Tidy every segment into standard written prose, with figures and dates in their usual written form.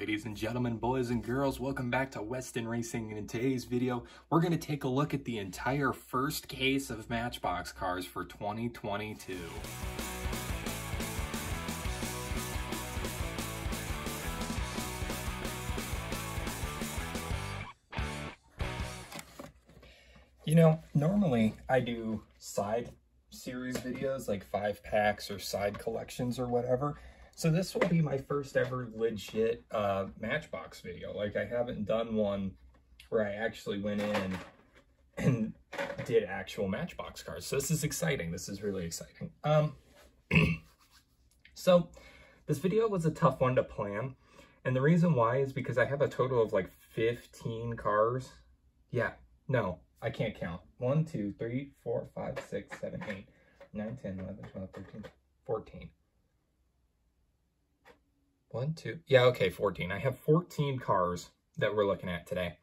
Ladies and gentlemen, boys and girls, welcome back to Weston Racing, and in today's video, we're going to take a look at the entire first case of Matchbox cars for 2022. You know, normally I do side series videos like 5-packs or side collections or whatever. So this will be my first ever legit Matchbox video. Like, I haven't done one where I actually went in and did actual Matchbox cars. So this is exciting. This is really exciting. So this video was a tough one to plan. And the reason why is because I have a total of like 15 cars. Yeah, no, I can't count. 1, 2, 3, 4, 5, 6, 7, 8, 9, 10, 11, 12, 13, 14. 1, 2, yeah, okay, 14. I have 14 cars that we're looking at today.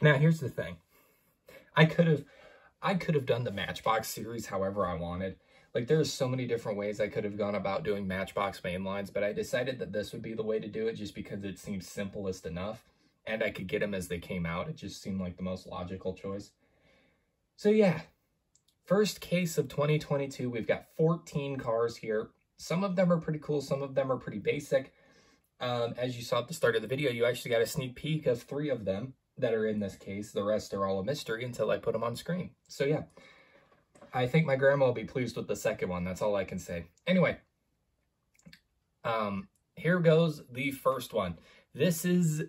Now, here's the thing. I could have done the Matchbox series however I wanted. Like, there's so many different ways I could have gone about doing Matchbox mainlines, but I decided that this would be the way to do it just because it seemed simplest enough, and I could get them as they came out. It just seemed like the most logical choice. So yeah, first case of 2022. We've got 14 cars here. Some of them are pretty cool. Some of them are pretty basic. As you saw at the start of the video, you actually got a sneak peek of 3 of them that are in this case. The rest are all a mystery until I put them on screen. So yeah, I think my grandma will be pleased with the second one. That's all I can say. Anyway, here goes the first one. This is,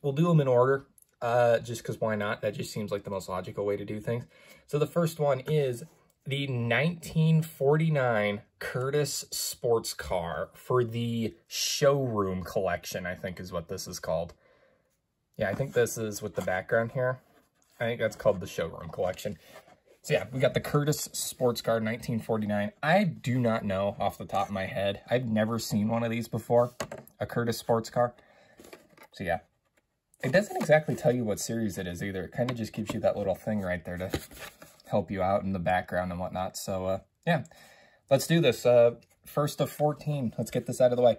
we'll do them in order, just because why not? That just seems like the most logical way to do things. So the first one is the 1949 Curtis sports car for the showroom collection, I think is what this is called. Yeah, I think this is with the background here. I think that's called the showroom collection. So yeah, we got the Curtis sports car 1949. I do not know off the top of my head. I've never seen one of these before, a Curtis sports car. So yeah, it doesn't exactly tell you what series it is either. It kind of just gives you that little thing right there to help you out in the background and whatnot. So yeah, let's do this. First of 14. Let's get this out of the way.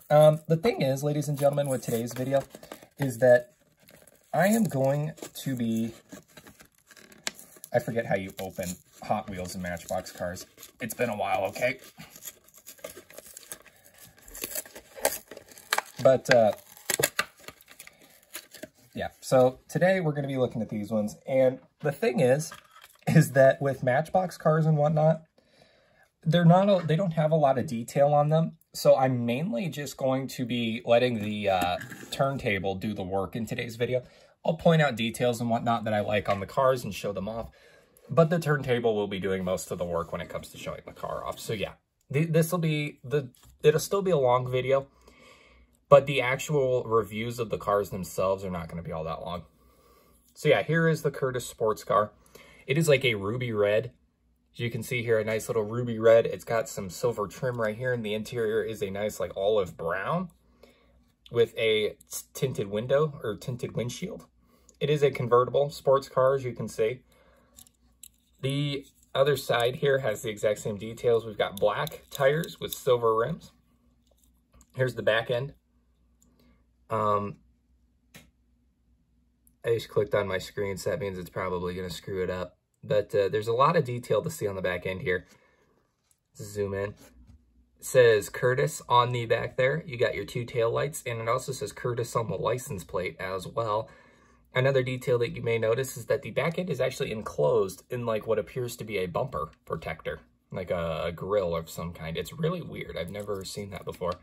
The thing is, ladies and gentlemen, with today's video is that I am going to be, I forget how you open Hot Wheels and Matchbox cars. It's been a while, okay? But yeah, so today we're going to be looking at these ones. And the thing is that with Matchbox cars and whatnot, they don't have a lot of detail on them. So I'm mainly just going to be letting the turntable do the work in today's video. I'll point out details and whatnot that I like on the cars and show them off. But the turntable will be doing most of the work when it comes to showing the car off. So yeah, it'll still be a long video. But the actual reviews of the cars themselves are not going to be all that long. So yeah, here is the Curtis sports car. It is like a ruby red. As you can see here, a nice little ruby red. It's got some silver trim right here, and the interior is a nice like olive brown with a tinted window or tinted windshield. It is a convertible sports car, as you can see. The other side here has the exact same details. We've got black tires with silver rims. Here's the back end. I just clicked on my screen, so that means it's probably going to screw it up. But there's a lot of detail to see on the back end here. Zoom in. It says Curtis on the back there. You got your 2 tail lights, and it also says Curtis on the license plate as well. Another detail that you may notice is that the back end is actually enclosed in like what appears to be a bumper protector, like a grill of some kind. It's really weird. I've never seen that before.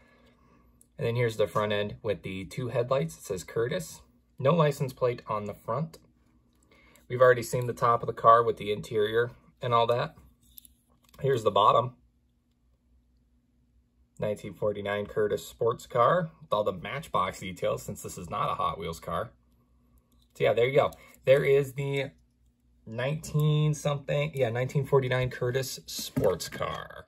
And then here's the front end with the 2 headlights. It says Curtis. No license plate on the front. We've already seen the top of the car with the interior and all that. Here's the bottom. 1949 Curtis sports car with all the Matchbox details, since this is not a Hot Wheels car. So yeah, there you go. There is the 1949 Curtis sports car.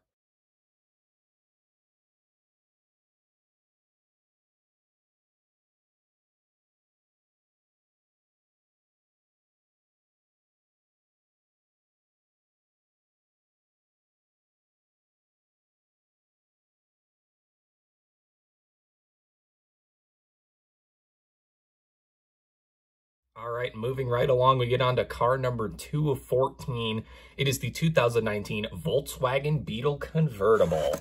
All right, moving right along, we get on to car number 2 of 14. It is the 2019 Volkswagen Beetle convertible.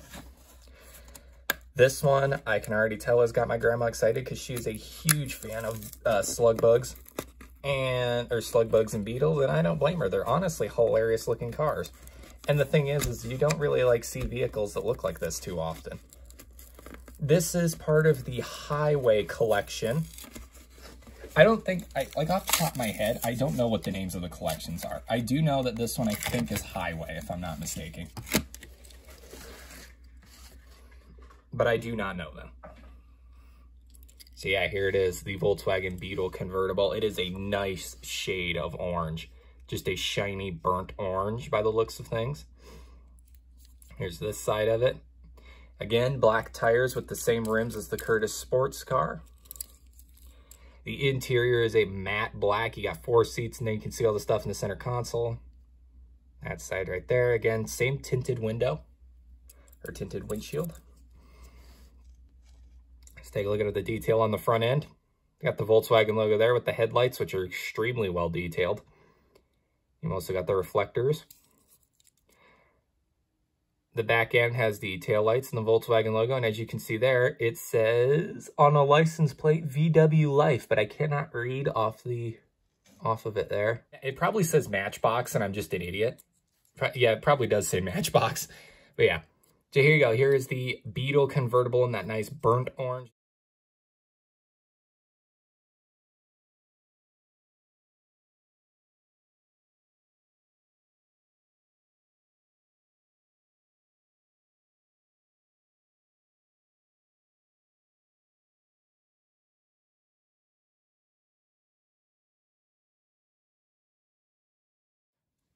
This one, I can already tell, has got my grandma excited because she is a huge fan of slug bugs and beetles, and I don't blame her. They're honestly hilarious looking cars. And the thing is you don't really like see vehicles that look like this too often. This is part of the Highway collection. I don't think, like off the top of my head, I don't know what the names of the collections are. I do know that this one I think is Highway, if I'm not mistaken. But I do not know them. So yeah, here it is, the Volkswagen Beetle convertible. It is a nice shade of orange. Just a shiny burnt orange by the looks of things. Here's this side of it. Again, black tires with the same rims as the Curtis sports car. The interior is a matte black. You got 4 seats, and then you can see all the stuff in the center console. That side right there. Again, same tinted window, or tinted windshield. Let's take a look at the detail on the front end. You got the Volkswagen logo there with the headlights, which are extremely well detailed. You've also got the reflectors. The back end has the taillights and the Volkswagen logo, and as you can see there, it says on a license plate VW Life, but I cannot read off of it there. It probably says Matchbox, and I'm just an idiot. Yeah, it probably does say Matchbox, but yeah. So here you go. Here is the Beetle convertible in that nice burnt orange.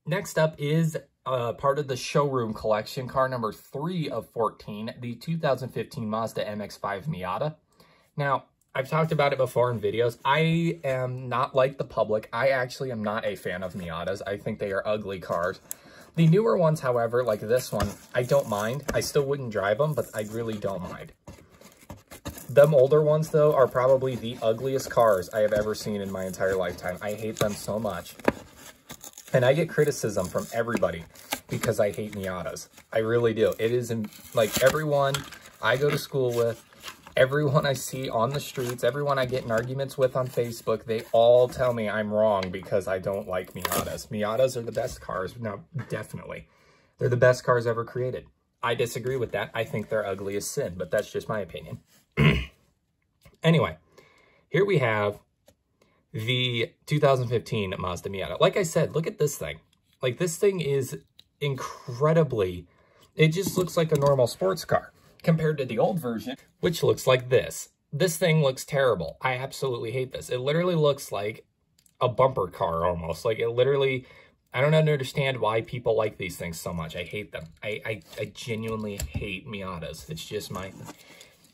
Next up is part of the showroom collection, car number 3 of 14, the 2015 Mazda MX-5 Miata. Now, I've talked about it before in videos. I am not like the public. I actually am not a fan of Miatas. I think they are ugly cars. The newer ones, however, like this one, I don't mind. I still wouldn't drive them, but I really don't mind. Them older ones, though, are probably the ugliest cars I have ever seen in my entire lifetime. I hate them so much. And I get criticism from everybody because I hate Miatas. I really do. It is like everyone I go to school with, everyone I see on the streets, everyone I get in arguments with on Facebook, they all tell me I'm wrong because I don't like Miatas. Miatas are the best cars. No, definitely. They're the best cars ever created. I disagree with that. I think they're ugly as sin, but that's just my opinion. Anyway, here we have the 2015 Mazda Miata. Like I said, look at this thing. Like, this thing is incredibly, it just looks like a normal sports car compared to the old version, which looks like this. This thing looks terrible. I absolutely hate this. It literally looks like a bumper car almost. Like, it literally, I don't understand why people like these things so much. I hate them. I genuinely hate Miatas. It's just my...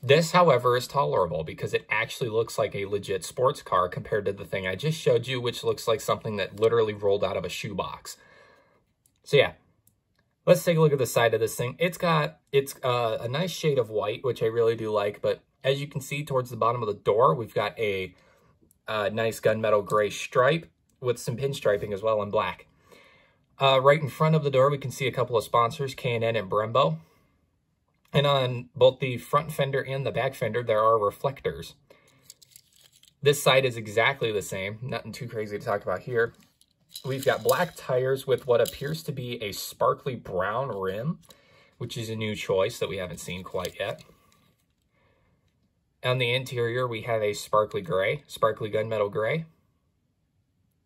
This, however, is tolerable because it actually looks like a legit sports car compared to the thing I just showed you, which looks like something that literally rolled out of a shoebox. So yeah, let's take a look at the side of this thing. It's a nice shade of white, which I really do like, but as you can see towards the bottom of the door, we've got a nice gunmetal gray stripe with some pinstriping as well in black. Right in front of the door, we can see a couple of sponsors, K&N and Brembo. And on both the front fender and the back fender, there are reflectors. This side is exactly the same. Nothing too crazy to talk about here. We've got black tires with what appears to be a sparkly brown rim, which is a new choice that we haven't seen quite yet. On the interior, we have a sparkly gray, sparkly gunmetal gray.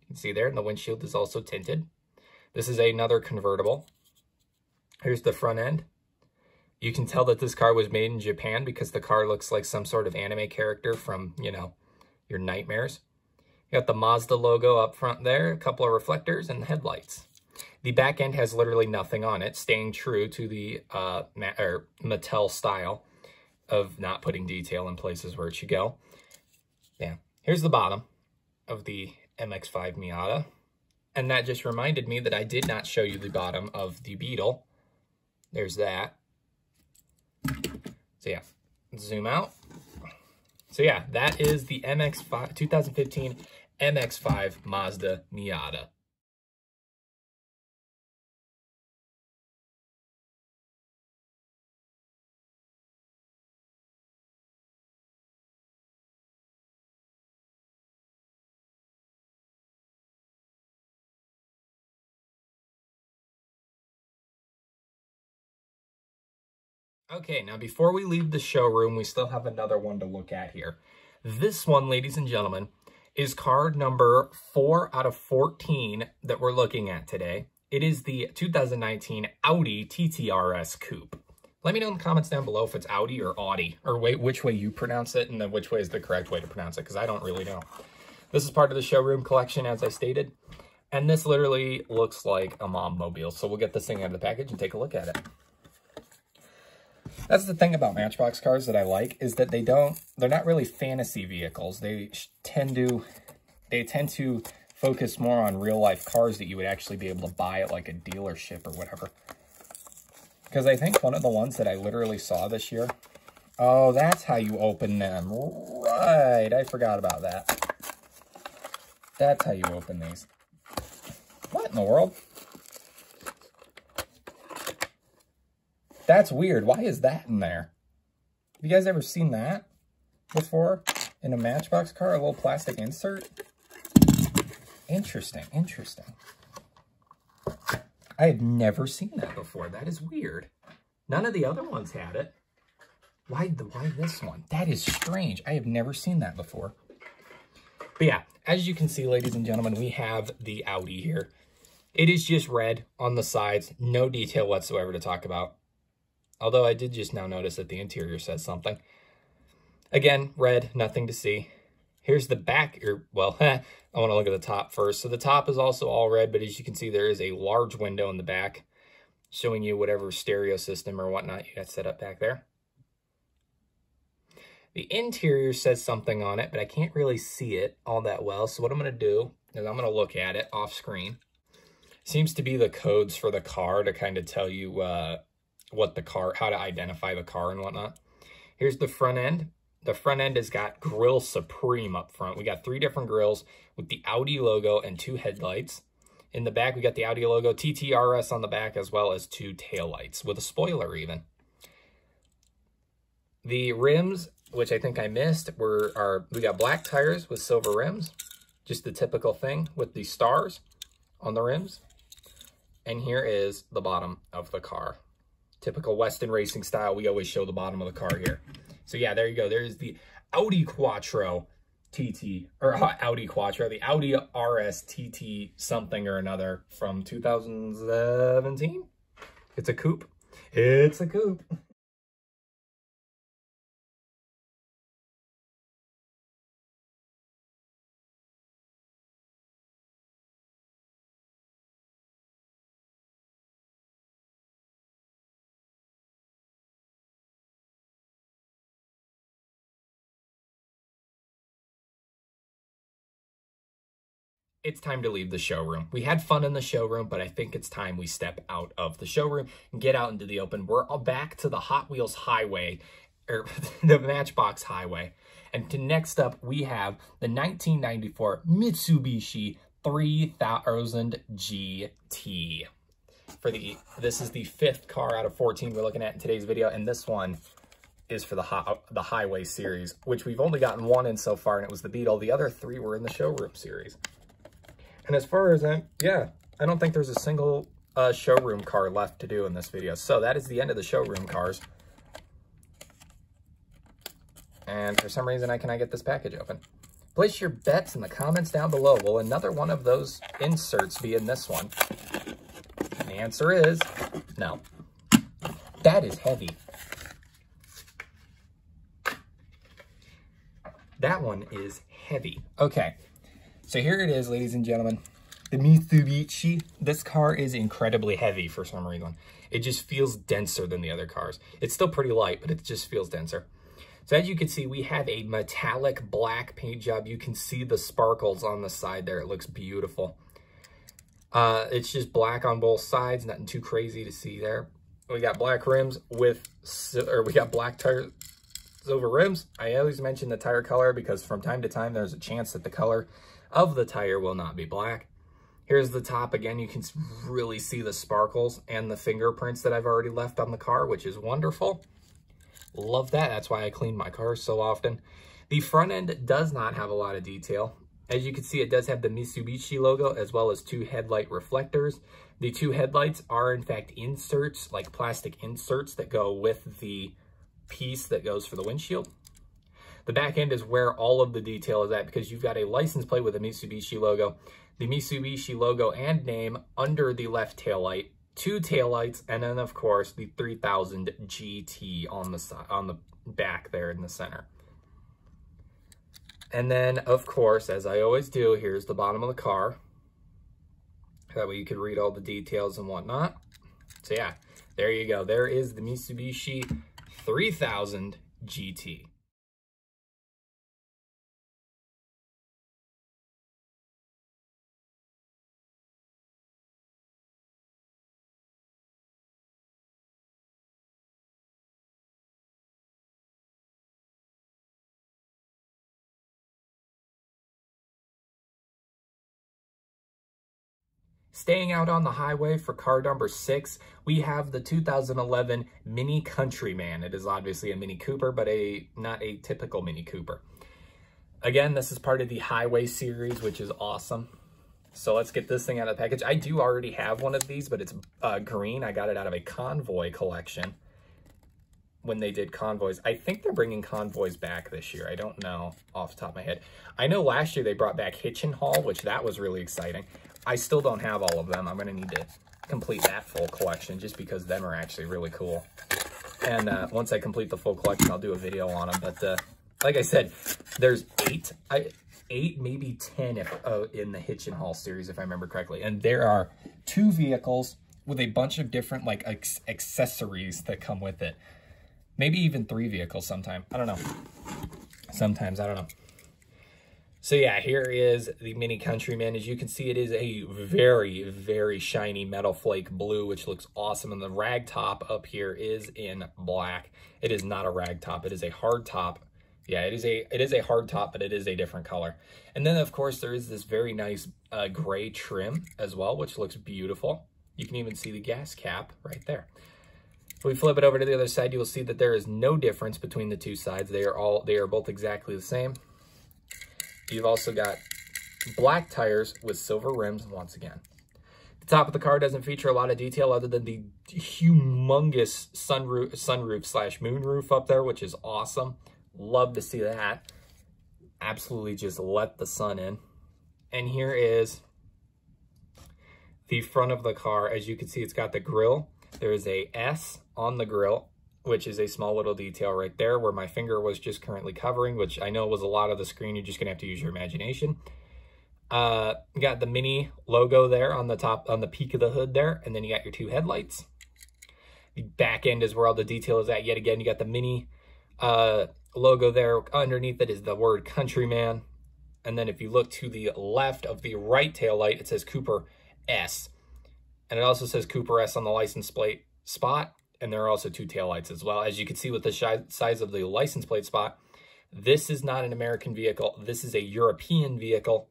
You can see there, and the windshield is also tinted. This is another convertible. Here's the front end. You can tell that this car was made in Japan because the car looks like some sort of anime character from, you know, your nightmares. You got the Mazda logo up front there, a couple of reflectors, and headlights. The back end has literally nothing on it, staying true to the Mattel style of not putting detail in places where it should go. Yeah, here's the bottom of the MX-5 Miata. And that just reminded me that I did not show you the bottom of the Beetle. There's that. So yeah, zoom out. So yeah, that is the 2015 MX-5 Mazda Miata. Okay, now before we leave the showroom, we still have another one to look at here. This one, ladies and gentlemen, is card number 4 out of 14 that we're looking at today. It is the 2019 Audi TT-RS Coupe. Let me know in the comments down below if it's Audi or Audi, or which way you pronounce it, and then which way is the correct way to pronounce it, because I don't really know. This is part of the showroom collection, as I stated, and this literally looks like a mom mobile. So we'll get this thing out of the package and take a look at it. That's the thing about Matchbox cars that I like, is that they're not really fantasy vehicles. They tend to focus more on real life cars that you would actually be able to buy at like a dealership or whatever. Because I think one of the ones that I literally saw this year, oh, that's how you open them. Right, I forgot about that. That's how you open these. What in the world? That's weird. Why is that in there? Have you guys ever seen that before in a Matchbox car? A little plastic insert? Interesting, interesting. I had never seen that before. That is weird. None of the other ones had it. Why this one? That is strange. I have never seen that before. But yeah, as you can see, ladies and gentlemen, we have the Audi here. It is just red on the sides. No detail whatsoever to talk about. Although I did just now notice that the interior says something. Again, red, nothing to see. Here's the back, well, I want to look at the top first. So the top is also all red, but as you can see, there is a large window in the back showing you whatever stereo system or whatnot you got set up back there. The interior says something on it, but I can't really see it all that well. So what I'm going to do is I'm going to look at it off screen. Seems to be the codes for the car to kind of tell you what the car, how to identify the car and whatnot. Here's the front end. The front end has got Grill Supreme up front. We got 3 different grills with the Audi logo and 2 headlights. In the back, we got the Audi logo, TT-RS on the back, as well as 2 taillights with a spoiler even. The rims, which I think I missed, we got black tires with silver rims. Just the typical thing with the stars on the rims. And here is the bottom of the car. Typical Western racing style, we always show the bottom of the car here. So yeah, there you go. There's the Audi Quattro TT, or Audi Quattro, the Audi RS TT something or another from 2017. It's a coupe. It's a coupe. It's time to leave the showroom. We had fun in the showroom, but I think it's time we step out of the showroom and get out into the open. We're back to the Hot Wheels highway, or the Matchbox highway. And next up, we have the 1994 Mitsubishi 3000 GT. This is the 5th car out of 14 we're looking at in today's video, and this one is for the highway series, which we've only gotten 1 in so far, and it was the Beetle. The other 3 were in the showroom series. And as far as I don't think there's a single showroom car left to do in this video. So that is the end of the showroom cars. And for some reason, I cannot get this package open. Place your bets in the comments down below. Will another one of those inserts be in this one? And the answer is no. That is heavy. That one is heavy. Okay. So here it is, ladies and gentlemen, the Mitsubishi. This car is incredibly heavy for some reason. It just feels denser than the other cars. It's still pretty light, but it just feels denser. So as you can see, we have a metallic black paint job. You can see the sparkles on the side there. It looks beautiful. It's just black on both sides, nothing too crazy to see there. We got black rims we got black tires, silver rims. I always mention the tire color because from time to time there's a chance that the color of the tire will not be black. Here's the top. Again, you can really see the sparkles and the fingerprints that I've already left on the car, which is wonderful. Love that. That's why I clean my cars so often. The front end does not have a lot of detail. As you can see, it does have the Mitsubishi logo as well as 2 headlight reflectors. The 2 headlights are in fact inserts, like plastic inserts that go with the piece that goes for the windshield. The back end is where all of the detail is at, because you've got a license plate with a Mitsubishi logo, the Mitsubishi logo and name under the left tail light, 2 taillights, and then of course the 3000 GT on the side, on the back there in the center. And then, of course, as I always do, here's the bottom of the car. That way you can read all the details and whatnot. So yeah, there you go. There is the Mitsubishi 3000 GT. Staying out on the highway for car number 6, we have the 2011 Mini Countryman. It is obviously a Mini Cooper, but not a typical Mini Cooper. Again, this is part of the Highway series, which is awesome. So let's get this thing out of the package. I do already have one of these, but it's green. I got it out of a Convoy collection when they did Convoys. I think they're bringing Convoys back this year. I don't know off the top of my head. I know last year they brought back Hitch and Haul, which that was really exciting. I still don't have all of them. I'm going to need to complete that full collection just because them are actually really cool. And once I complete the full collection, I'll do a video on them. But like I said, there's 8, maybe 10 in the Hitch and Haul series, if I remember correctly. And there are 2 vehicles with a bunch of different like accessories that come with it. Maybe even 3 vehicles sometime. I don't know. Sometimes, I don't know. So yeah, here is the Mini Countryman. As you can see, it is a very, very shiny metal flake blue, which looks awesome. And the rag top up here is in black. It is not a rag top. It is a hard top. Yeah, it is a hard top, but it is a different color. And then, of course, there is this very nice gray trim as well, which looks beautiful. You can even see the gas cap right there. If we flip it over to the other side, you will see that there is no difference between the 2 sides. They are both exactly the same. You've also got black tires with silver rims once again. The top of the car doesn't feature a lot of detail other than the humongous sunroof / moonroof up there, which is awesome. Love to see that. Absolutely just let the sun in. And here is the front of the car. As you can see, it's got the grille. There is a S on the grille, which is a small little detail right there where my finger was just currently covering, which I know was a lot of the screen. You're just going to have to use your imagination. You got the Mini logo there on the top, on the peak of the hood there, and then you got your 2 headlights. The back end is where all the detail is at. Yet again, you got the Mini logo there. Underneath it is the word Countryman. And then if you look to the left of the right tail light, it says Cooper S. And it also says Cooper S on the license plate spot. And there are also 2 taillights as well. As you can see with the size of the license plate spot, this is not an American vehicle. This is a European vehicle,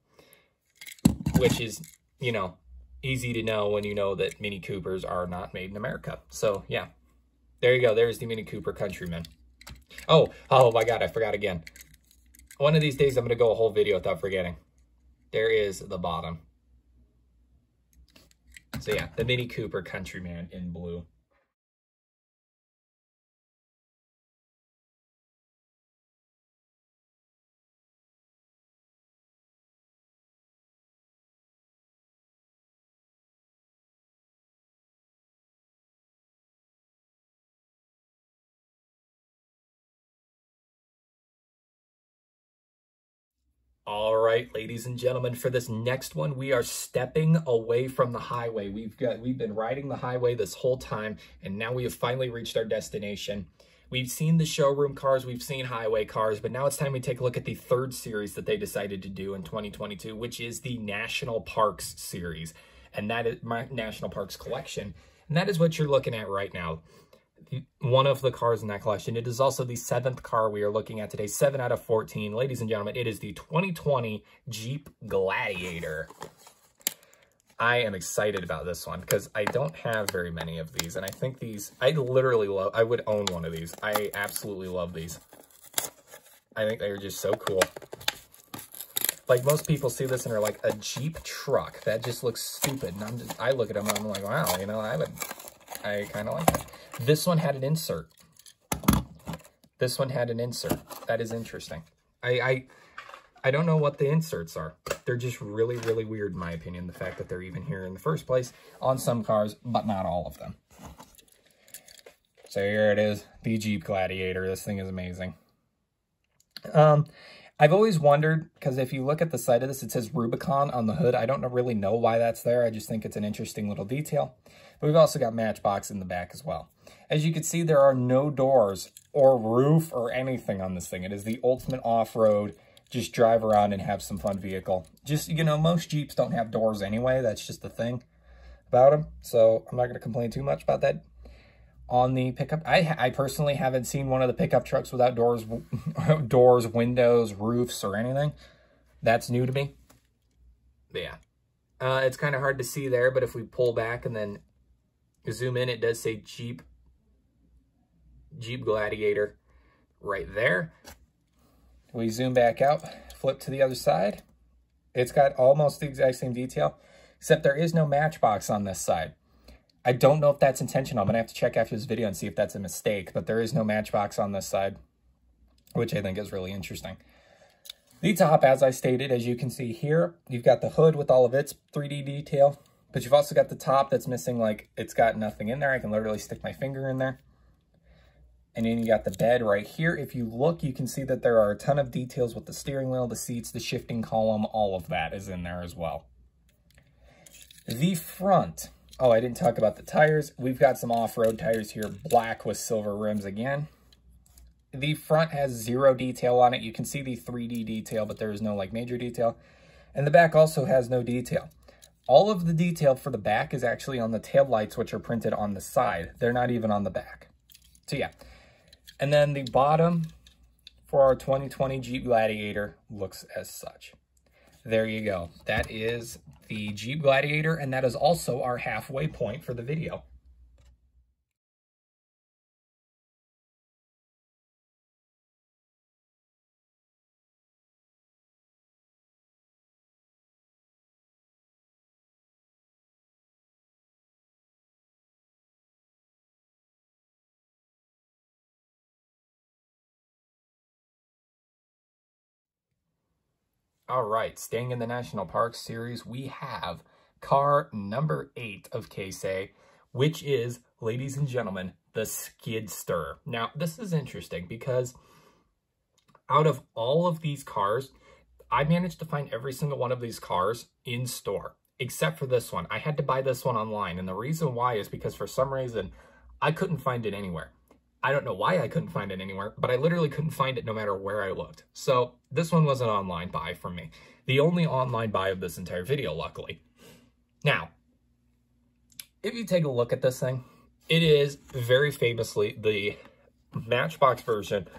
which is, you know, easy to know when you know that Mini Coopers are not made in America. So, yeah, there you go. There's the Mini Cooper Countryman. Oh my God, I forgot again. One of these days, I'm going to go a whole video without forgetting. There is the bottom. So, yeah, the Mini Cooper Countryman in blue. All right, ladies and gentlemen, for this next one, we are stepping away from the highway. We've been riding the highway this whole time, and now we have finally reached our destination. We've seen the showroom cars, we've seen highway cars, but now it's time we take a look at the 3rd series that they decided to do in 2022, which is the National Parks series, and that is my National Parks collection. And that is what you're looking at right now. one of the cars in that collection. It is also the 7th car we are looking at today, 7 out of 14. Ladies and gentlemen, it is the 2020 Jeep Gladiator. I am excited about this one because I don't have very many of these, and I think these, I literally love, I would own one of these. I absolutely love these. I think they're just so cool. Like, most people see this and are like, a Jeep truck, that just looks stupid. And I look at them and I'm like, wow, you know, I kind of like it. This one had an insert. This one had an insert. That is interesting. I don't know what the inserts are. They're just really, really weird, in my opinion, the fact that they're even here in the first place on some cars, but not all of them. So here it is, the Jeep Gladiator. This thing is amazing. I've always wondered, because if you look at the side of this, it says Rubicon on the hood. I don't really know why that's there. I just think it's an interesting little detail. But we've also got Matchbox in the back as well. As you can see, there are no doors or roof or anything on this thing. It is the ultimate off-road, just drive around and have some fun vehicle. Just, you know, most Jeeps don't have doors anyway. That's just the thing about them. So I'm not going to complain too much about that. On the pickup, I personally haven't seen one of the pickup trucks without doors, windows, roofs, or anything. That's new to me. But yeah, it's kind of hard to see there, but if we pull back and then zoom in, it does say Jeep Gladiator right there. We zoom back out, flip to the other side. It's got almost the exact same detail, except there is no Matchbox on this side. I don't know if that's intentional. I'm going to have to check after this video and see if that's a mistake, but there is no Matchbox on this side, which I think is really interesting. The top, as I stated, as you can see here, you've got the hood with all of its 3D detail, but you've also got the top that's missing, like, it's got nothing in there. I can literally stick my finger in there. And then you got the bed right here. If you look, you can see that there are a ton of details with the steering wheel, the seats, the shifting column, all of that is in there as well. The front. Oh, I didn't talk about the tires. We've got some off-road tires here, black with silver rims again. The front has 0 detail on it. You can see the 3D detail, but there is no like major detail. And the back also has no detail. All of the detail for the back is actually on the taillights, which are printed on the side. They're not even on the back. So yeah. And then the bottom for our 2020 Jeep Gladiator looks as such. There you go. That is the Jeep Gladiator, and that is also our halfway point for the video. All right, staying in the National Park series, we have car number 8 of Keisei, which is, ladies and gentlemen, the Skidster. Now, this is interesting because out of all of these cars, I managed to find every single one of these cars in store, except for this one. I had to buy this one online, and the reason why is because for some reason, I couldn't find it anywhere. I don't know why I couldn't find it anywhere, but I literally couldn't find it no matter where I looked. So this one was an online buy for me. The only online buy of this entire video, luckily. Now, if you take a look at this thing, it is very famously the Matchbox version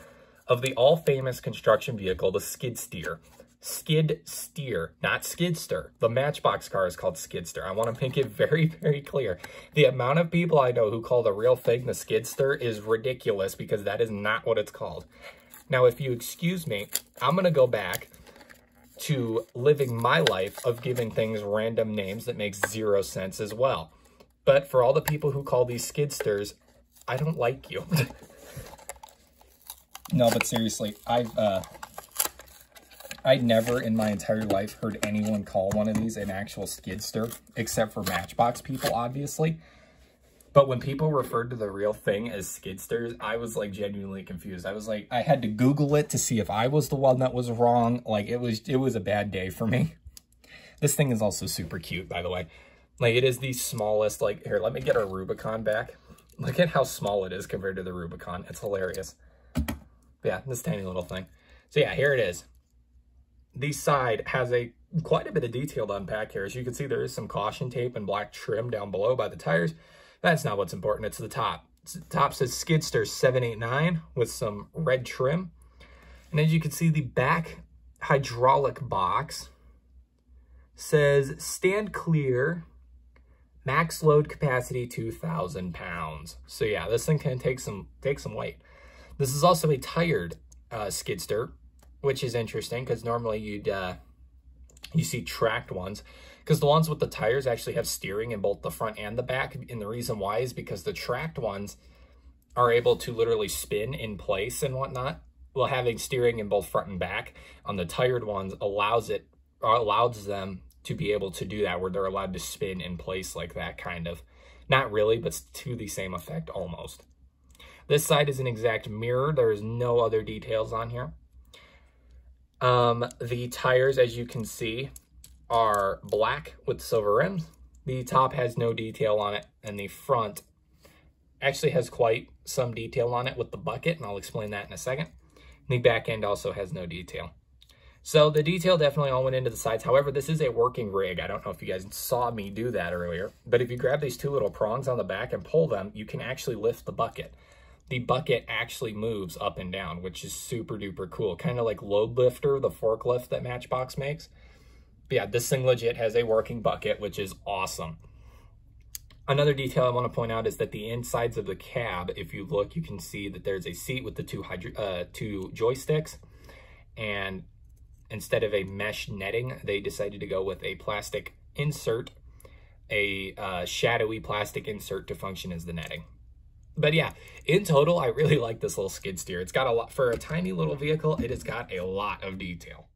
of the all-famous construction vehicle, the skid steer. Skid steer, not skidster. The Matchbox car is called skidster. I want to make it very, very clear. The amount of people I know who call the real thing the skidster is ridiculous because that is not what it's called. Now, if you excuse me, I'm going to go back to living my life of giving things random names that makes 0 sense as well. But for all the people who call these skidsters, I don't like you. No, but seriously, I'd never in my entire life heard anyone call one of these an actual skidster, except for Matchbox people, obviously. But when people referred to the real thing as skidsters, I was like genuinely confused. I was like, I had to Google it to see if I was the one that was wrong. Like it was a bad day for me. This thing is also super cute, by the way. Like it is the smallest, like, here, let me get our Rubicon back. Look at how small it is compared to the Rubicon. It's hilarious. But yeah, this tiny little thing. So yeah, here it is. The side has quite a bit of detail to unpack here. As you can see, there is some caution tape and black trim down below by the tires. That's not what's important. It's the top. Top says Skidster 789 with some red trim. And as you can see, the back hydraulic box says stand clear, max load capacity 2,000 pounds. So yeah, this thing can take some weight. This is also a tired skidster, which is interesting because normally you see tracked ones, because the ones with the tires actually have steering in both the front and the back. And the reason why is because the tracked ones are able to literally spin in place and whatnot, while having steering in both front and back. On the tired ones allows them to be able to do that, where they're allowed to spin in place like that, kind of. Not really, but to the same effect almost. This side is an exact mirror. There is no other details on here. The tires, as you can see, are black with silver rims. The top has no detail on it, and the front actually has quite some detail on it with the bucket, and I'll explain that in a second. The back end also has no detail. So the detail definitely all went into the sides. However, this is a working rig. I don't know if you guys saw me do that earlier, but if you grab these two little prongs on the back and pull them, you can actually lift the bucket. The bucket actually moves up and down, which is super duper cool. Kind of like Load Lifter, the forklift that Matchbox makes. But yeah, this thing legit has a working bucket, which is awesome. Another detail I want to point out is that the insides of the cab, if you look, you can see that there's a seat with the two joysticks. And instead of a mesh netting, they decided to go with a plastic insert, a shadowy plastic insert to function as the netting. But yeah, in total, I really like this little skid steer. It's got a lot, for a tiny little vehicle, it has got a lot of detail.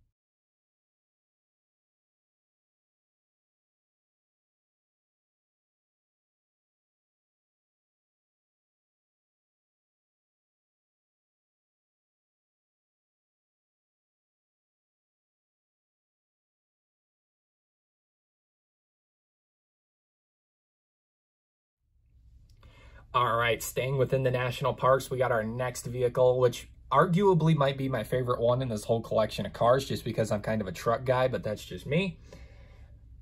All right, staying within the national parks, we got our next vehicle, which arguably might be my favorite one in this whole collection of cars, just because I'm kind of a truck guy, but that's just me.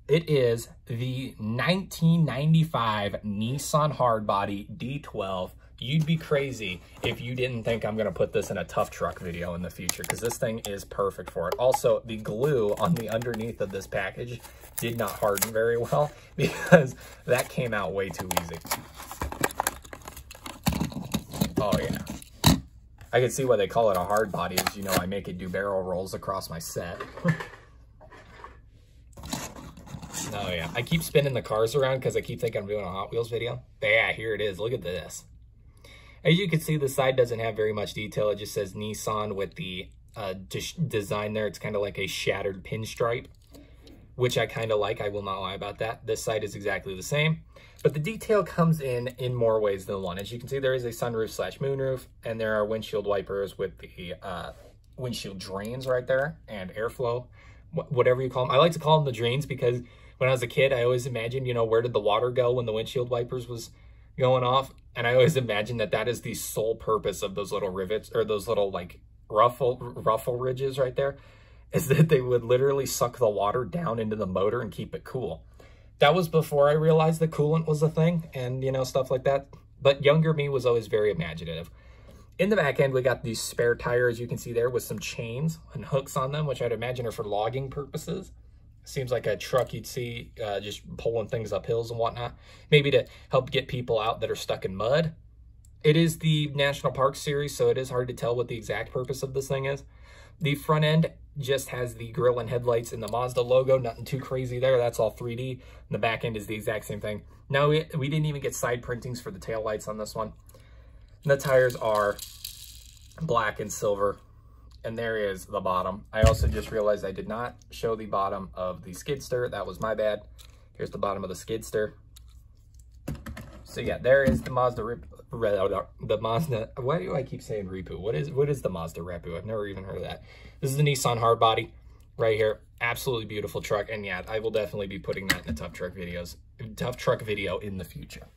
It is the 1995 Nissan Hardbody D12. You'd be crazy if you didn't think I'm going to put this in a tough truck video in the future, because this thing is perfect for it. Also, the glue on the underneath of this package did not harden very well, because that came out way too easy. Oh yeah. I can see why they call it a hard body, is, you know, I make it do barrel rolls across my set. Oh yeah, I keep spinning the cars around because I keep thinking I'm doing a Hot Wheels video. But yeah, here it is. Look at this. As you can see, the side doesn't have very much detail. It just says Nissan with the design there. It's kind of like a shattered pinstripe, which I kind of like. I will not lie about that. This side is exactly the same. But the detail comes in more ways than one. As you can see, there is a sunroof / moonroof, and there are windshield wipers with the windshield drains right there, and airflow, whatever you call them. I like to call them the drains because when I was a kid, I always imagined, you know, where did the water go when the windshield wipers was going off? And I always imagined that that is the sole purpose of those little rivets, or those little like ruffle ridges right there, is that they would literally suck the water down into the motor and keep it cool. That was before I realized that coolant was a thing and, you know, stuff like that. But younger me was always very imaginative. In the back end, we got these spare tires, you can see there, with some chains and hooks on them, which I'd imagine are for logging purposes. Seems like a truck you'd see just pulling things up hills and whatnot. Maybe to help get people out that are stuck in mud. It is the National Park Series, so it is hard to tell what the exact purpose of this thing is. The front end just has the grille and headlights and the Mazda logo. Nothing too crazy there. That's all 3D. And the back end is the exact same thing. Now, we didn't even get side printings for the taillights on this one. And the tires are black and silver. And there is the bottom. I also just realized I did not show the bottom of the skidster. That was my bad. Here's the bottom of the skidster. So yeah, there is the Mazda why do I keep saying Repu? What is the Mazda Repu? I've never even heard of that. This is the Nissan Hardbody right here. Absolutely beautiful truck. And yeah, I will definitely be putting that in a tough truck video in the future.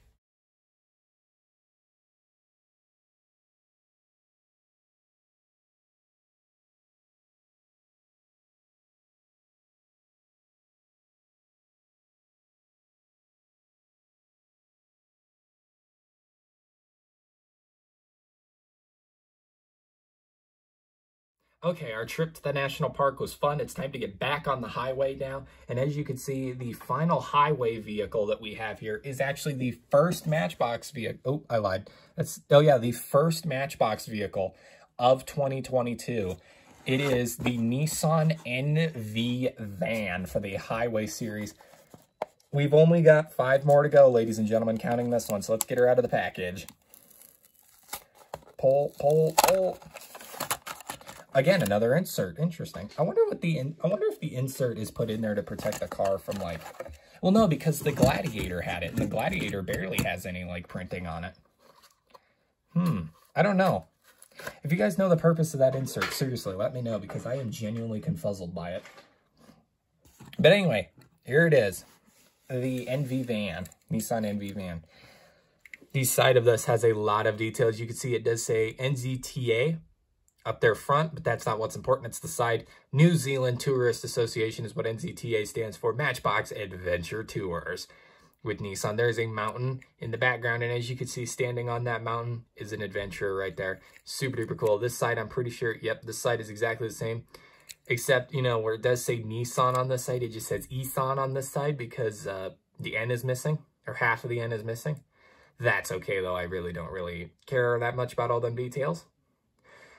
Okay, our trip to the national park was fun. It's time to get back on the highway now. And as you can see, the final highway vehicle that we have here is actually the first Matchbox vehicle. Oh, I lied. The first Matchbox vehicle of 2022. It is the Nissan NV van for the highway series. We've only got 5 more to go, ladies and gentlemen, counting this one. So let's get her out of the package. Pull, pull, pull. Again, another insert. Interesting. I wonder if the insert is put in there to protect the car from, like... Well, no, because the Gladiator had it, and the Gladiator barely has any, like, printing on it. I don't know. If you guys know the purpose of that insert, seriously, let me know, because I am genuinely confuzzled by it. But anyway, here it is. The NV van. Nissan NV van. The side of this has a lot of details. You can see it does say NZTA up there front, but that's not what's important. It's the side. New Zealand Tourist Association is what NZTA stands for. Matchbox Adventure Tours with Nissan. There's a mountain in the background, and as you can see, standing on that mountain is an adventurer right there. Super duper cool. This side, I'm pretty sure, yep, this side is exactly the same, except, you know, where it does say Nissan on this side, it just says Isan on this side because the N is missing, or half of the N is missing. That's okay, though. I really don't really care that much about all them details.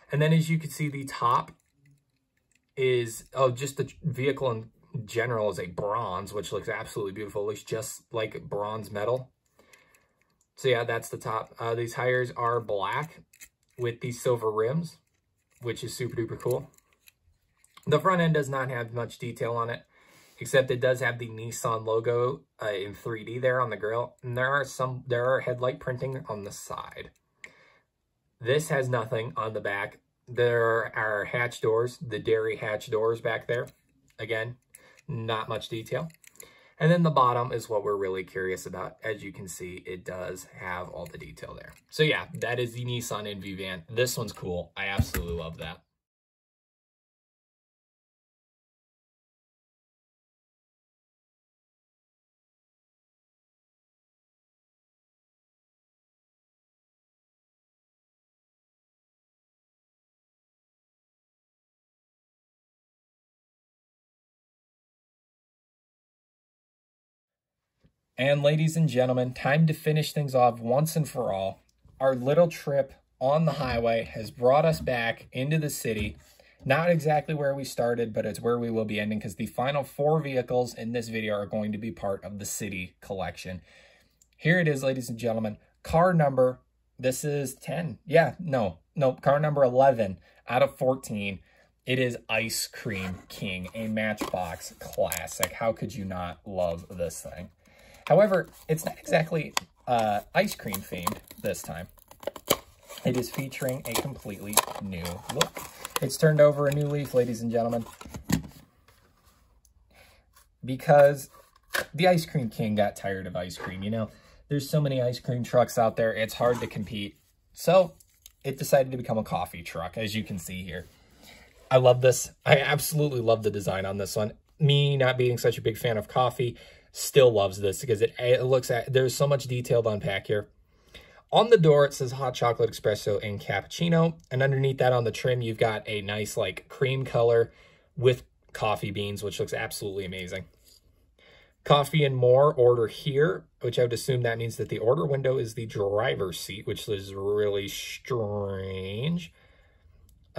And then as you can see, the top is, just the vehicle in general is a bronze, which looks absolutely beautiful. It looks just like bronze metal. So yeah, that's the top. These tires are black with these silver rims, which is super duper cool. The front end does not have much detail on it, except it does have the Nissan logo in 3D there on the grille. And there are headlight printing on the side. This has nothing on the back. There are hatch doors, the dairy hatch doors back there. Again, not much detail. And then the bottom is what we're really curious about. As you can see, it does have all the detail there. So yeah, that is the Nissan NV van. This one's cool. I absolutely love that. And ladies and gentlemen, time to finish things off once and for all. Our little trip on the highway has brought us back into the city. Not exactly where we started, but it's where we will be ending because the final 4 vehicles in this video are going to be part of the city collection. Here it is, ladies and gentlemen. Car number, this is 10. Yeah, no, car number 11 out of 14. It is Ice Cream King, a Matchbox classic. How could you not love this thing? However, it's not exactly ice cream themed this time. It is featuring a completely new look. It's turned over a new leaf, ladies and gentlemen. Because the Ice Cream King got tired of ice cream. You know, there's so many ice cream trucks out there, it's hard to compete. So it decided to become a coffee truck, as you can see here. I love this. I absolutely love the design on this one. Me not being such a big fan of coffee, still loves this because it looks at, there's so much detail to unpack here. On the door, it says hot chocolate espresso and cappuccino. And underneath that on the trim, you've got a nice like cream color with coffee beans, which looks absolutely amazing. Coffee and more, order here, which I would assume that means that the order window is the driver's seat, which is really strange.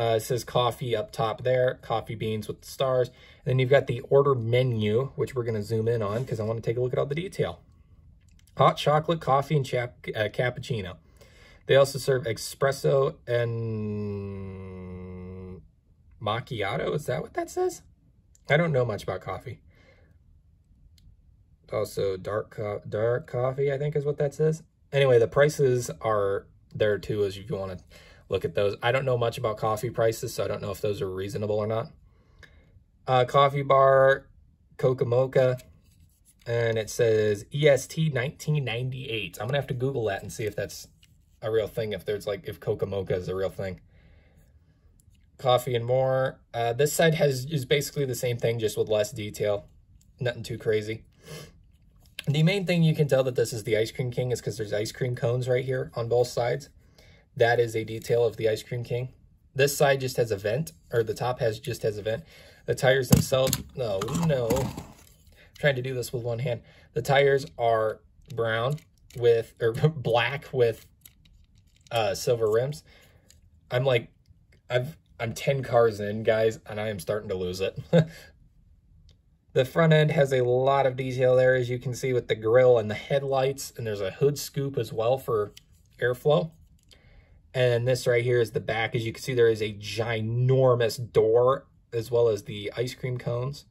It says coffee up top there, coffee beans with the stars. And then you've got the order menu, which we're going to zoom in on because I want to take a look at all the detail. Hot chocolate, coffee, and cappuccino. They also serve espresso and macchiato. Is that what that says? I don't know much about coffee. Also dark coffee, I think is what that says. Anyway, the prices are there too, as if you want to look at those. I don't know much about coffee prices, so I don't know if those are reasonable or not. Coffee bar, Coca Mocha, and it says EST 1998. I'm gonna have to Google that and see if that's a real thing, if if Coca Mocha is a real thing. Coffee and more. This side is basically the same thing, just with less detail. Nothing too crazy. The main thing you can tell that this is the Ice Cream King is because there's ice cream cones right here on both sides. That is a detail of the Ice Cream King. This side just has a vent, or the top just has a vent. The tires themselves, no. I'm trying to do this with one hand. The tires are brown with, or black with silver rims. I'm 10 cars in, guys, and I am starting to lose it. The front end has a lot of detail there, as you can see, with the grille and the headlights, and there's a hood scoop as well for airflow. And this right here is the back. As you can see, there is a ginormous door, as well as the ice cream cones,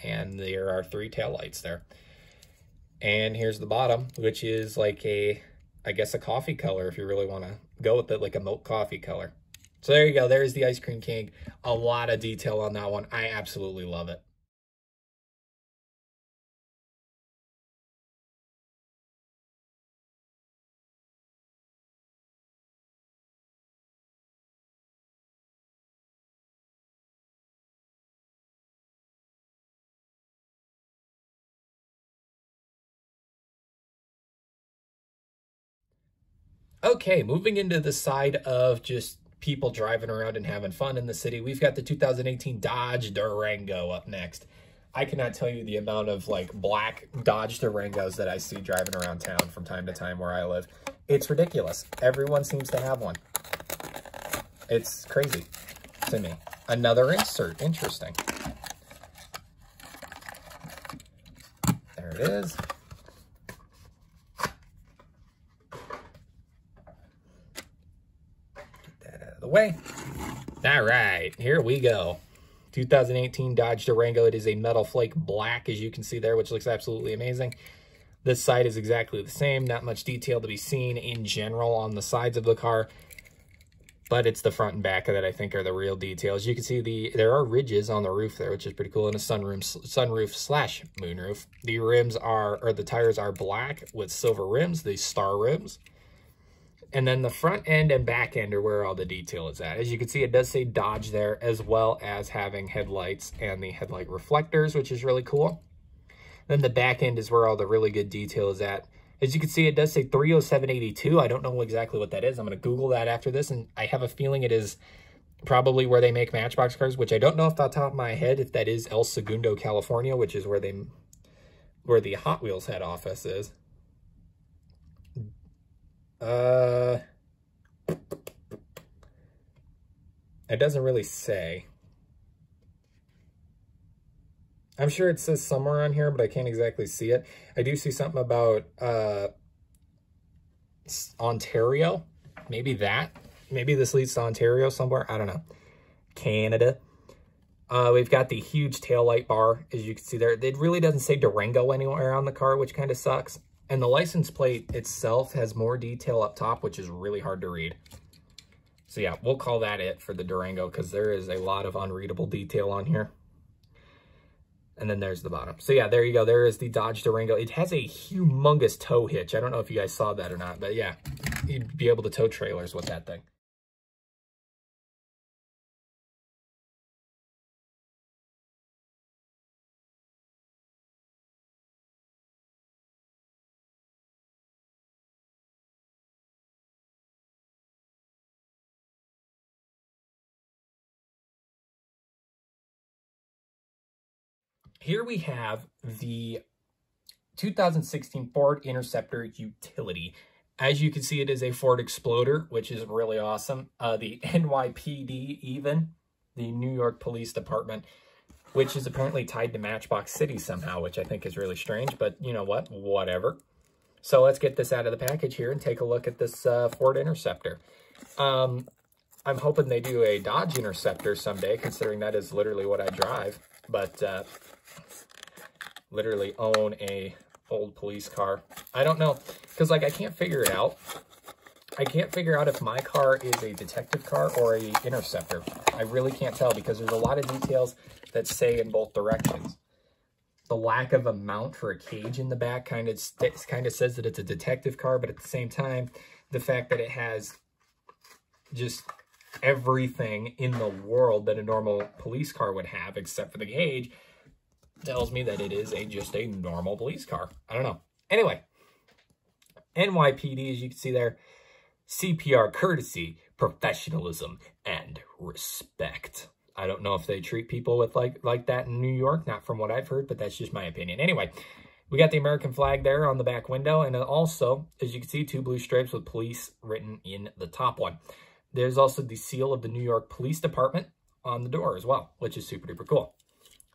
and there are 3 taillights there. And here's the bottom, which is like a, I guess, a coffee color, if you really want to go with it, like a milk coffee color. So there you go. There's the Ice Cream King. A lot of detail on that one. I absolutely love it. Okay, moving into the side of just people driving around and having fun in the city, we've got the 2018 Dodge Durango up next. I cannot tell you the amount of like black Dodge Durangos that I see driving around town from time to time where I live. It's ridiculous. Everyone seems to have one. It's crazy to me. Another insert. Interesting. There it is. The way. All right, here we go. 2018 Dodge Durango. It is a metal flake black, as you can see there, which looks absolutely amazing. This side is exactly the same. Not much detail to be seen in general on the sides of the car, but it's the front and back that I think are the real details. You can see there are ridges on the roof there, which is pretty cool, and a sunroof slash moonroof. The rims are, or the tires are black with silver rims, the star rims. And then the front end and back end are where all the detail is at. As you can see, it does say Dodge there, as well as having headlights and the headlight reflectors, which is really cool. Then the back end is where all the really good detail is at. As you can see, it does say 30782. I don't know exactly what that is. I'm going to Google that after this, and I have a feeling it is probably where they make Matchbox cars, which I don't know off the top of my head if that is El Segundo, California, which is where the Hot Wheels head office is. It doesn't really say. I'm sure it says somewhere on here, but I can't exactly see it. I do see something about Ontario. Maybe that. Maybe this leads to Ontario somewhere. I don't know. Canada. We've got the huge taillight bar, as you can see there. It really doesn't say Durango anywhere on the car, which kind of sucks. And the license plate itself has more detail up top, which is really hard to read. So yeah, we'll call that it for the Durango, because there is a lot of unreadable detail on here. And then there's the bottom. So yeah, there you go. There is the Dodge Durango. It has a humongous tow hitch. I don't know if you guys saw that or not, but yeah, you'd be able to tow trailers with that thing. Here we have the 2016 Ford Interceptor Utility. As you can see, it is a Ford Exploder, which is really awesome. The NYPD even, the New York Police Department, which is apparently tied to Matchbox City somehow, which I think is really strange, but you know what? Whatever. So let's get this out of the package here and take a look at this Ford Interceptor. I'm hoping they do a Dodge Interceptor someday, considering that is literally what I drive. But literally own a old police car. I don't know, because like I can't figure it out. I can't figure out if my car is a detective car or a Interceptor. I really can't tell, because there's a lot of details that say in both directions. The lack of a mount for a cage in the back kind of says that it's a detective car, but at the same time, the fact that it has just everything in the world that a normal police car would have, except for the cage, tells me that it is just a normal police car. I don't know. Anyway, NYPD, as you can see there, CPR courtesy, professionalism, and respect. I don't know if they treat people with like that in New York, not from what I've heard, but that's just my opinion. Anyway, we got the American flag there on the back window, and also, as you can see, 2 blue stripes with police written in the top one. There's also the seal of the New York Police Department on the door as well, which is super duper cool.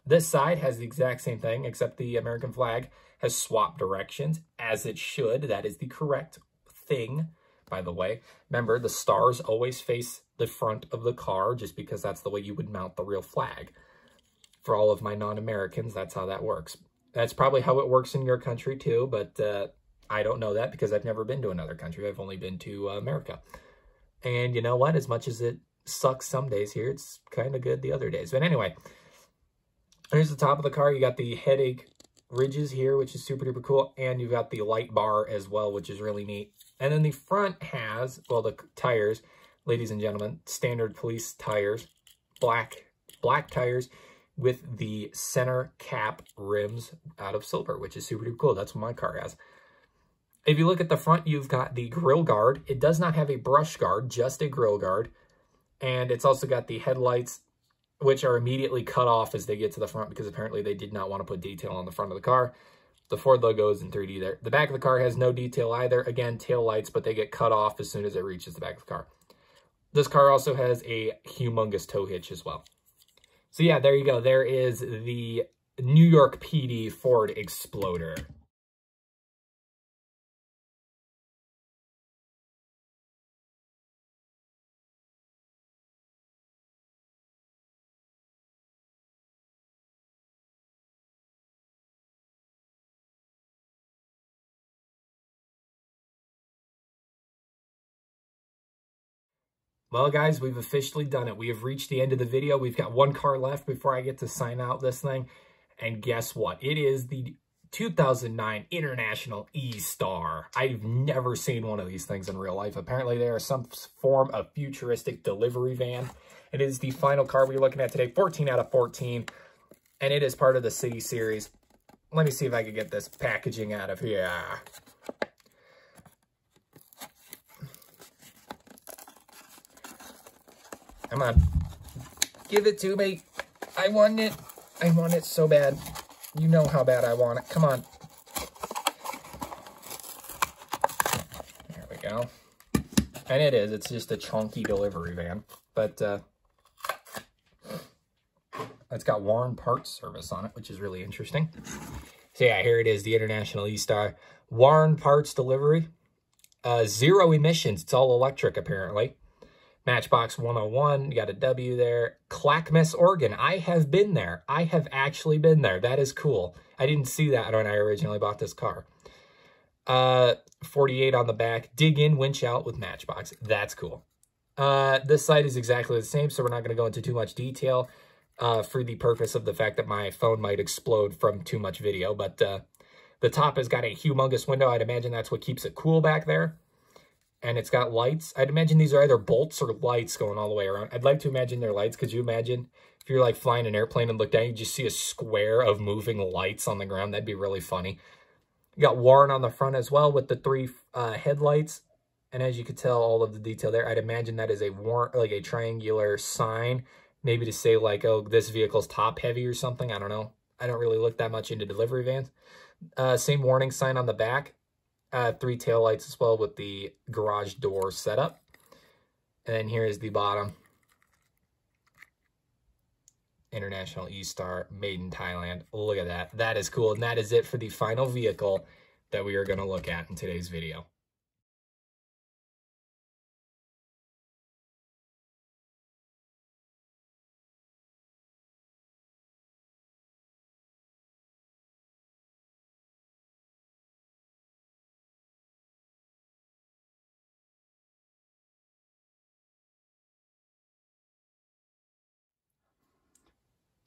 This side has the exact same thing, except the American flag has swapped directions, as it should. That is the correct thing, by the way. Remember, the stars always face the front of the car, just because that's the way you would mount the real flag. For all of my non-Americans, that's how that works. That's probably how it works in your country too, but I don't know that because I've never been to another country. I've only been to America. And you know what? As much as it sucks some days here, it's kind of good the other days. But anyway, here's the top of the car. You got the headache ridges here, which is super duper cool. And you've got the light bar as well, which is really neat. And then the front has, well, the tires, ladies and gentlemen, standard police tires, black tires with the center cap rims out of silver, which is super duper cool. That's what my car has. If you look at the front, you've got the grill guard. It does not have a brush guard, just a grill guard. And it's also got the headlights, which are immediately cut off as they get to the front because apparently they did not want to put detail on the front of the car. The Ford logo is in 3D there. The back of the car has no detail either. Again, tail lights, but they get cut off as soon as it reaches the back of the car. This car also has a humongous tow hitch as well. So yeah, there you go. There is the New York PD Ford Exploder. Well, guys, we've officially done it. We have reached the end of the video. We've got 1 car left before I get to sign out this thing. And guess what? It is the 2009 International E-Star. I've never seen one of these things in real life. Apparently, they are some form of futuristic delivery van. It is the final car we're looking at today, 14 out of 14. And it is part of the City Series. Let me see if I can get this packaging out of here. Come on. Give it to me. I want it. I want it so bad. You know how bad I want it. Come on. There we go. And it is. It's just a chunky delivery van. But it's got Warren Parts Service on it, which is really interesting. So yeah, here it is, the International E-Star. Warren Parts Delivery. 0 emissions. It's all electric, apparently. Matchbox 101, you got a W there. Clackamas, Oregon. I have been there. I have actually been there. That is cool. I didn't see that when I originally bought this car. 48 on the back. Dig in, winch out with Matchbox. That's cool. This side is exactly the same, so we're not going to go into too much detail for the purpose of the fact that my phone might explode from too much video. But the top has got a humongous window. I'd imagine that's what keeps it cool back there. And it's got lights. I'd imagine these are either bolts or lights going all the way around. I'd like to imagine they're lights. Could you imagine if you're like flying an airplane and look down, you just see a square of moving lights on the ground? That'd be really funny. You got Warren on the front as well with the 3 headlights. And as you can tell, all of the detail there, I'd imagine that is a Warren, like a triangular sign, maybe to say like, oh, this vehicle's top heavy or something. I don't know. I don't really look that much into delivery vans. Same warning sign on the back. 3 taillights as well with the garage door setup. And then here is the bottom. International E-Star, made in Thailand. Look at that. That is cool. And that is it for the final vehicle that we are going to look at in today's video.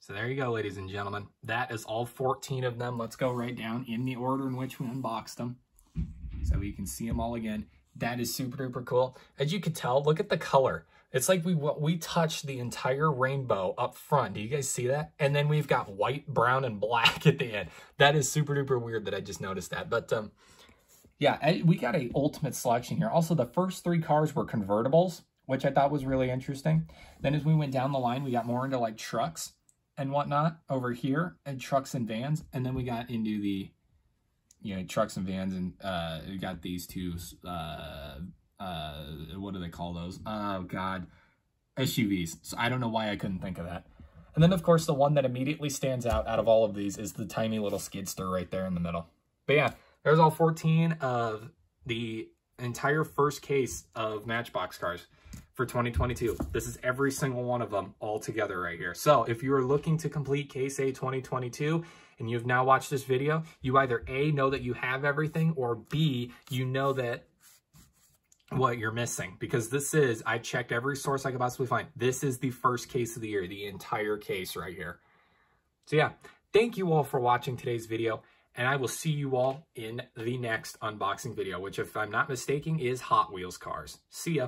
So there you go, ladies and gentlemen. That is all 14 of them. Let's go right down in the order in which we unboxed them, so we can see them all again. That is super duper cool. As you can tell, look at the color. It's like we touched the entire rainbow up front. Do you guys see that? And then we've got white, brown, and black at the end. That is super duper weird that I just noticed that. But yeah, we got a ultimate selection here. Also, the first 3 cars were convertibles, which I thought was really interesting. Then as we went down the line, we got more into like trucks and whatnot over here, and trucks and vans. And then we got into the, you know, trucks and vans, and we got these two, what do they call those? Oh God, SUVs. So I don't know why I couldn't think of that. And then of course, the one that immediately stands out of all of these is the tiny little skidster right there in the middle. But yeah, there's all 14 of the entire first case of Matchbox cars for 2022. This is every single one of them all together right here. So if you are looking to complete Case A 2022 and you've now watched this video, you either A, know that you have everything, or B, you know that what you're missing. Because this is, I checked every source I could possibly find. This is the first case of the year, the entire case right here. So yeah, thank you all for watching today's video, and I will see you all in the next unboxing video, which if I'm not mistaken is Hot Wheels cars. See ya.